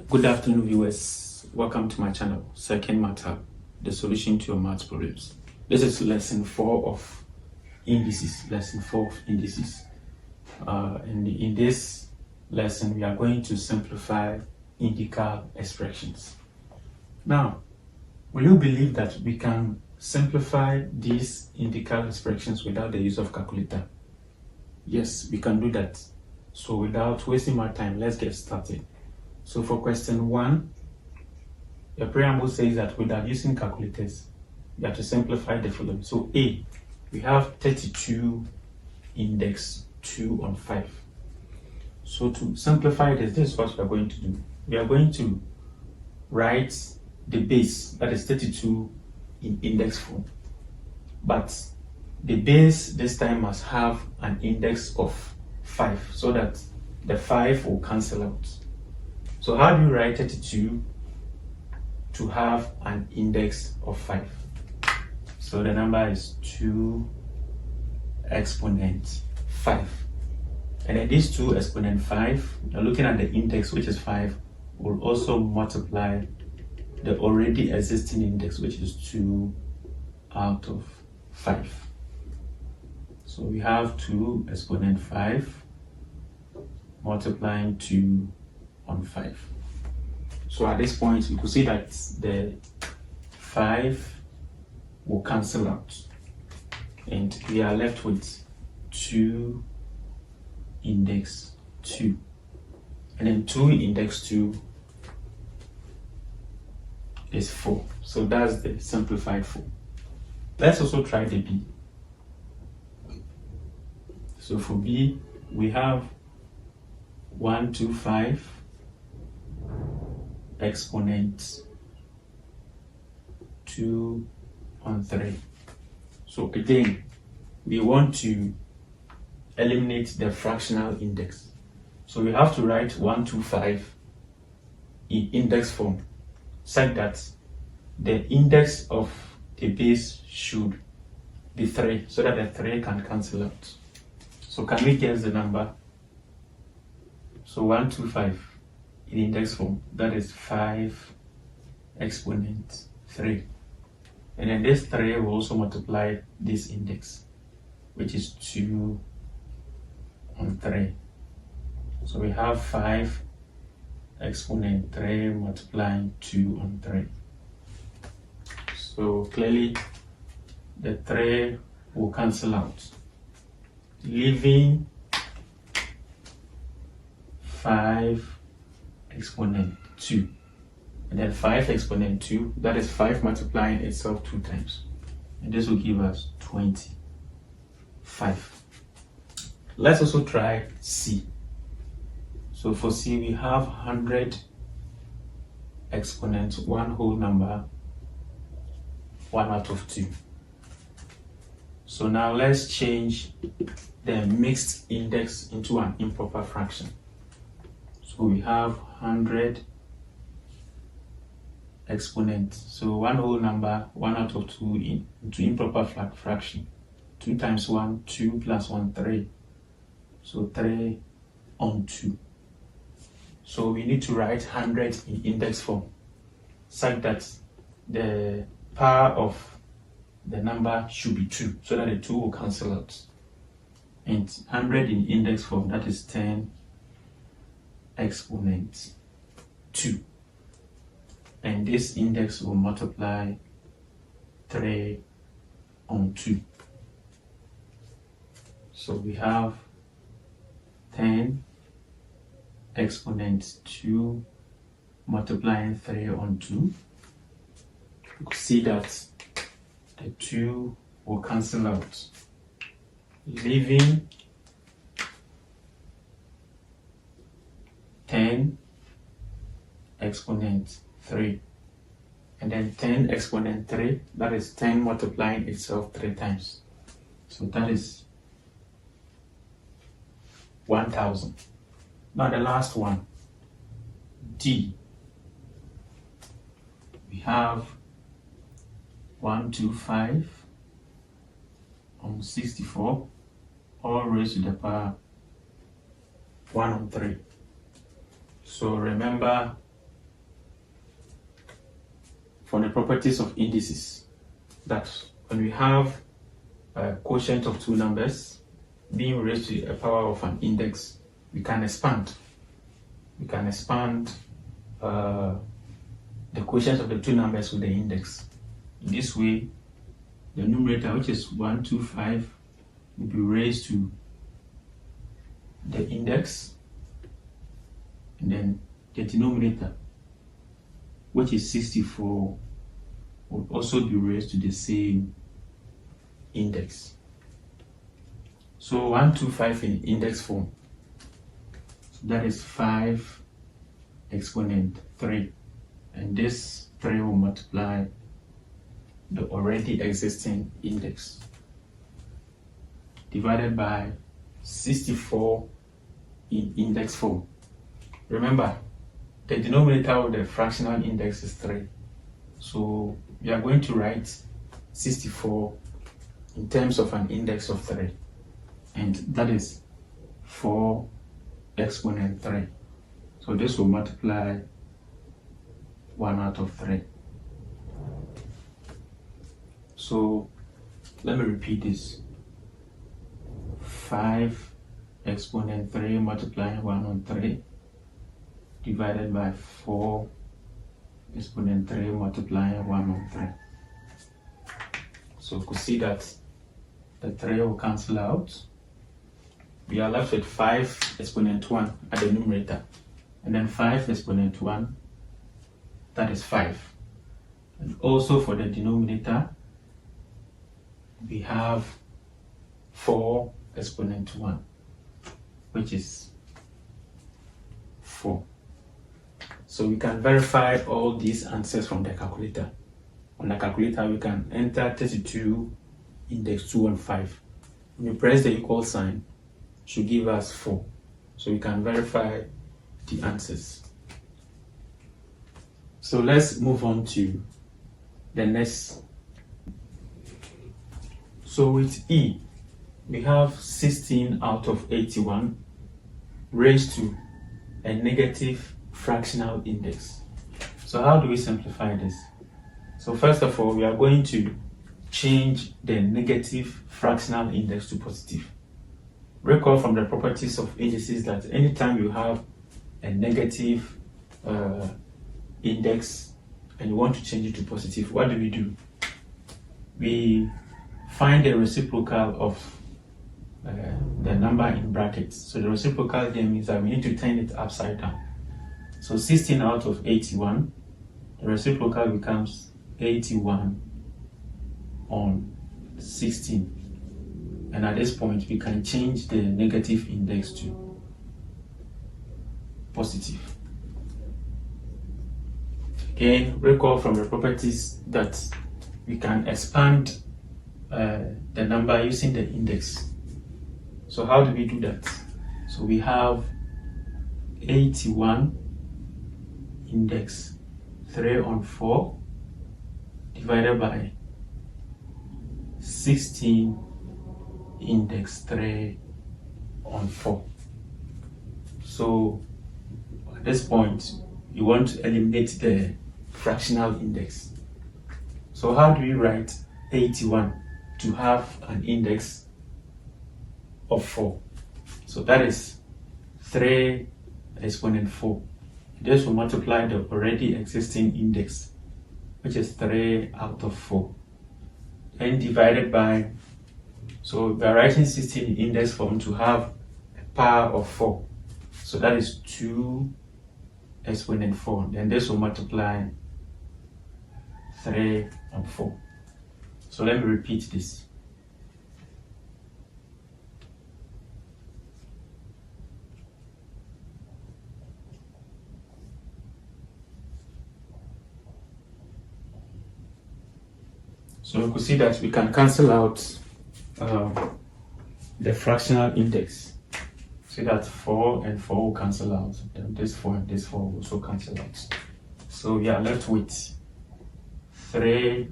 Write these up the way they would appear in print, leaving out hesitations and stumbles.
Good afternoon, viewers. Welcome to my channel, Second Matter, the solution to your math problems. This is lesson 4 of indices. Lesson 4 of indices. And in this lesson, we are going to simplify indical expressions. Now, will you believe that we can simplify these indical expressions without the use of calculator? Yes, we can do that. So without wasting my time, let's get started. So for question 1, the preamble says that without using calculators, you have to simplify the following. So A, we have 32 index 2 on 5. So to simplify this is what we are going to do. We are going to write the base, that is 32, in index form. But the base this time must have an index of 5 so that the 5 will cancel out. So how do you write 32 to have an index of 5? So the number is 2 exponent 5. And then these 2 exponent 5, you're looking at the index, which is 5, will also multiply the already existing index, which is 2 out of 5. So we have 2 exponent 5 multiplying 2 on 5. So at this point, you can see that the 5 will cancel out. And we are left with 2 index 2. And then 2 index 2 is 4. So that's the simplified form. Let's also try the B. So for B, we have 125 exponent 2 on 3. So again, we want to eliminate the fractional index. So we have to write 125 in index form such that the index of the base should be 3 so that the 3 can cancel out. So can we guess the number? So 125 in index form, that is 5 exponent 3. And then this 3 will also multiply this index, which is 2 on 3. So we have 5 exponent 3 multiplying 2 on 3. So clearly the 3 will cancel out, leaving 5 exponent 2. And then 5 exponent 2, that is 5 multiplying itself 2 times. And this will give us 25. Let's also try C. So for C, we have 100 exponent 1 whole number 1 out of 2. So now let's change the mixed index into an improper fraction. So we have 100 exponent. So 1 whole number 1 out of 2 into improper fraction. 2 times 1, 2 plus 1, 3. So 3 on 2. So we need to write 100 in index form such that the power of the number should be 2 so that the 2 will cancel out. And 100 in index form, that is 10 exponent 2. And this index will multiply 3 on 2. So we have 10 exponent 2 multiplying 3 on 2. You can see that the 2 will cancel out, leaving 10 exponent 3. And then 10 exponent 3, that is 10 multiplying itself 3 times. So that is 1000. Now the last one, D. We have 125 on 64, all raised to the power 1 on 3. So remember from the properties of indices that when we have a quotient of two numbers being raised to a power of an index, we can expand. We can expand the quotient of the two numbers with the index. In this way, the numerator, which is 125, will be raised to the index, and then the denominator, which is 64, will also be raised to the same index. So 125 in index form, so that is 5 exponent 3, and this 3 will multiply the already existing index divided by 64 in index form. Remember, the denominator of the fractional index is 3. So we are going to write 64 in terms of an index of 3. And that is 4 exponent 3. So this will multiply 1 out of 3. So let me repeat this. 5 exponent 3 multiplying 1 on 3 divided by 4 exponent 3 multiplying 1 on 3. So you could see that the 3 will cancel out. We are left with 5 exponent 1 at the numerator, and then 5 exponent 1, that is 5. And also for the denominator, we have 4 exponent 1, which is 4. So we can verify all these answers from the calculator. On the calculator, we can enter 32, index 2 and 5. When you press the equal sign, it should give us 4. So we can verify the answers. So let's move on to the next. So with E, we have 16 out of 81 raised to a negative fractional index. So how do we simplify this? So first of all, we are going to change the negative fractional index to positive. Recall from the properties of indices that anytime you have a negative index and you want to change it to positive, what do? We find the reciprocal of the number in brackets. So the reciprocal here means that we need to turn it upside down. So 16 out of 81, the reciprocal becomes 81 on 16. And at this point, we can change the negative index to positive. Again, recall from the properties that we can expand the number using the index. So how do we do that? So we have 81 index 3 on 4 divided by 16 index 3 on 4. So at this point, you want to eliminate the fractional index. So how do we write 81 to have an index of 4? So that is 3 exponent 4. This will multiply the already existing index, which is 3 out of 4, and divided by, so we are writing 16 in index form to have a power of 4. So that is 2 exponent 4. Then this will multiply 3 and 4. So let me repeat this. So we could see that we can cancel out the fractional index. See that 4 and 4 will cancel out. Then this 4 and this 4 will also cancel out. So we are left with 3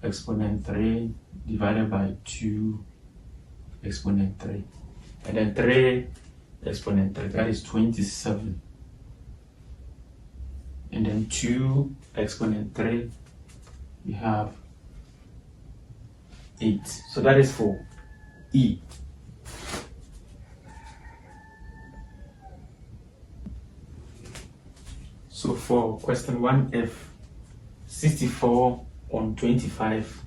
exponent 3 divided by 2 exponent 3. And then 3 exponent 3, that is 27. And then 2 exponent 3 we have 8. So that is for E. So for question 1F, 64 on 25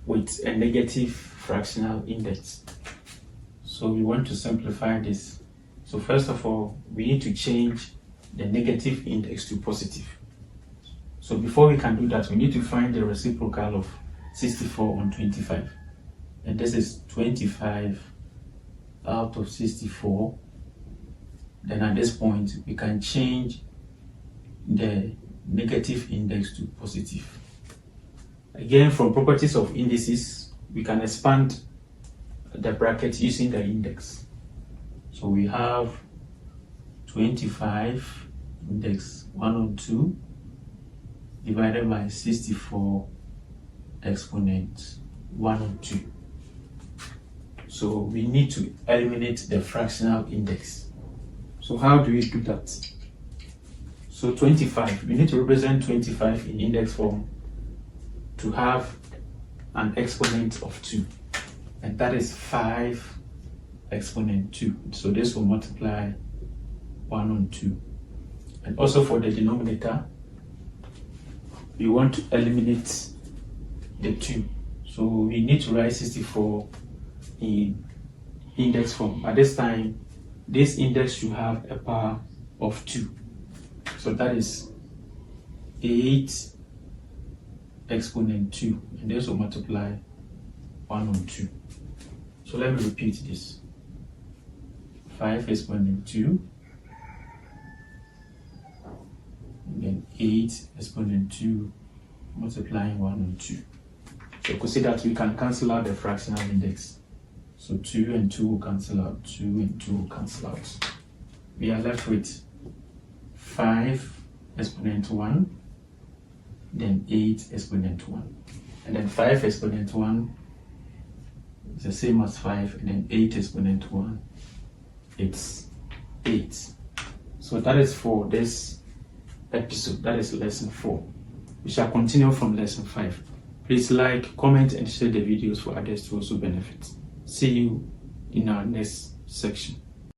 with a negative fractional index. So we want to simplify this. So first of all, we need to change the negative index to positive. So before we can do that, we need to find the reciprocal of 64 on 25. And this is 25 out of 64. Then at this point, we can change the negative index to positive. Again, from properties of indices, we can expand the bracket using the index. So we have 25 index 102 divided by 64 exponent 102. So we need to eliminate the fractional index. So how do we do that? So 25, we need to represent 25 in index form to have an exponent of 2. And that is 5 exponent 2. So this will multiply 1 on 2. And also for the denominator, we want to eliminate the 2. So we need to write 64 in index form. At this time, this index should have a power of 2. So that is 8 exponent 2. And this will multiply 1 on 2. So let me repeat this. 5 exponent 2. And then 8 exponent 2 multiplying 1 on 2. So you could see that we can cancel out the fractional index. So 2 and 2 will cancel out, 2 and 2 will cancel out. We are left with 5 exponent 1, then 8 exponent 1. And then 5 exponent 1 is the same as 5, and then 8 exponent 1, it's 8. So that is for this episode, that is lesson 4. We shall continue from lesson 5. Please like, comment, and share the videos for others to also benefit. See you in our next section.